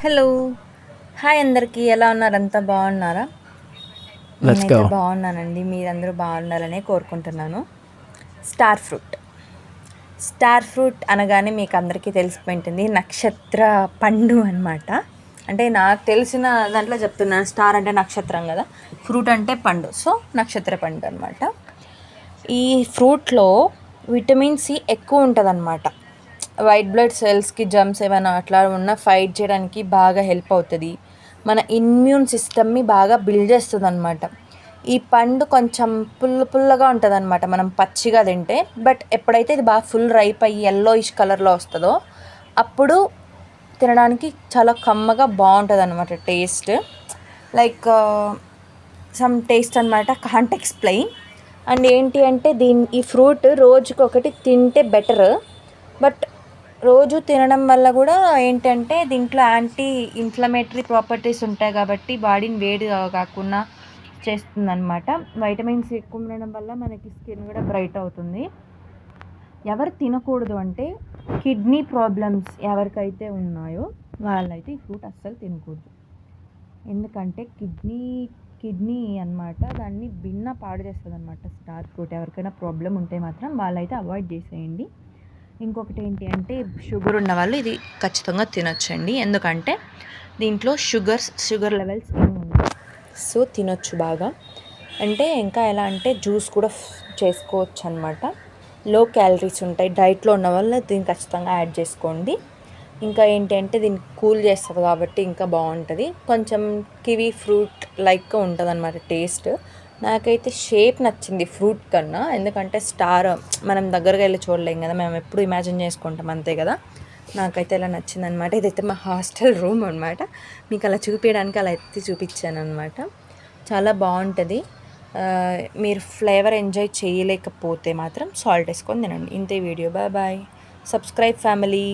Hello. Hi అందరికీ. ఎలా ఉన్నారు? అంతా బాగున్నారా? Let's go. నేనైతే బాగున్నానండి. మీరందరూ బాగుండాలనే కోరుకుంటున్నాను. Star fruit. స్టార్ ఫ్రూట్ అనగానే మీకు అందరికీ తెలిసిపోయింటుంది, నక్షత్ర పండు అనమాట. అంటే నాకు తెలిసిన దాంట్లో చెప్తున్నాను. స్టార్ అంటే నక్షత్రం కదా, ఫ్రూట్ అంటే పండు, సో నక్షత్ర పండు అనమాట. ఈ ఫ్రూట్లో విటమిన్ సి ఎక్కువ ఉంటుంది అనమాట. వైట్ బ్లడ్ సెల్స్కి జమ్స్ ఏమైనా అట్లా ఉన్న ఫైట్ చేయడానికి బాగా హెల్ప్ అవుతుంది. మన ఇమ్యూన్ సిస్టమ్ని బాగా బిల్డ్ చేస్తుంది అనమాట. ఈ పండు కొంచెం పుల్లగా ఉంటుంది అనమాట మనం పచ్చిగా తింటే. బట్ ఎప్పుడైతే ఇది బాగా ఫుల్ రైప్ అయ్యి ఎల్లోయిష్ కలర్లో వస్తుందో అప్పుడు తినడానికి చాలా కమ్మగా బాగుంటుంది అనమాట టేస్ట్. లైక్ సమ్ టేస్ట్ అనమాట, కాంట్ ఎక్స్ప్లెయిన్. అండ్ ఏంటి అంటే ఈ ఫ్రూట్ రోజుకొకటి తింటే బెటర్. బట్ రోజు తినడం వల్ల కూడా ఏంటంటే దీంట్లో యాంటీ ఇన్ఫ్లమేటరీ ప్రాపర్టీస్ ఉంటాయి కాబట్టి బాడీని వేడి కాకుండా చేస్తుందన్నమాట. వైటమిన్స్ ఎక్కువ ఉండడం వల్ల మనకి స్కిన్ కూడా బ్రైట్ అవుతుంది. ఎవరు తినకూడదు అంటే కిడ్నీ ప్రాబ్లమ్స్ ఎవరికైతే ఉన్నాయో వాళ్ళైతే ఈ ఫ్రూట్ అస్సలు తినకూడదు. ఎందుకంటే కిడ్నీ అన్నమాట దాన్ని పాడు చేస్తుంది అనమాట. స్టార్ ఫ్రూట్ ఎవరికైనా ప్రాబ్లం ఉంటే మాత్రం వాళ్ళైతే అవాయిడ్ చేసేయండి. ఇంకొకటి ఏంటి అంటే షుగర్ ఉన్న వాళ్ళు ఇది ఖచ్చితంగా తినొచ్చండి. ఎందుకంటే దీంట్లో షుగర్ లెవెల్స్ ఏమి ఉండవు, సో తినొచ్చు బాగా. అంటే ఇంకా ఎలా అంటే జ్యూస్ కూడా చేసుకోవచ్చు అనమాట. లో క్యాలరీస్ ఉంటాయి. డైట్లో ఉన్న వాళ్ళు దీన్ని ఖచ్చితంగా యాడ్ చేసుకోండి. ఇంకా ఏంటి అంటే దీన్ని కూల్ చేస్తుంది కాబట్టి ఇంకా బాగుంటుంది. కొంచెం కివీ ఫ్రూట్ లైక్గా ఉంటుంది అనమాట టేస్ట్. నాకైతే షేప్ నచ్చింది ఫ్రూట్ కన్నా. ఎందుకంటే స్టార్ మనం దగ్గరగా వెళ్ళి చూడలేం కదా, మేము ఎప్పుడు ఇమాజిన్ చేసుకుంటాం అంతే కదా. నాకైతే ఇలా నచ్చింది అనమాట. ఇదైతే మా హాస్టల్ రూమ్ అనమాట. మీకు అలా చూపించడానికి అలా ఎత్తి చూపించాను అనమాట. చాలా బాగుంటుంది. మీరు ఫ్లేవర్ ఎంజాయ్ చేయలేకపోతే మాత్రం సాల్ట్ వేసుకొని తినండి. ఇంతే video. Bye bye. Subscribe family.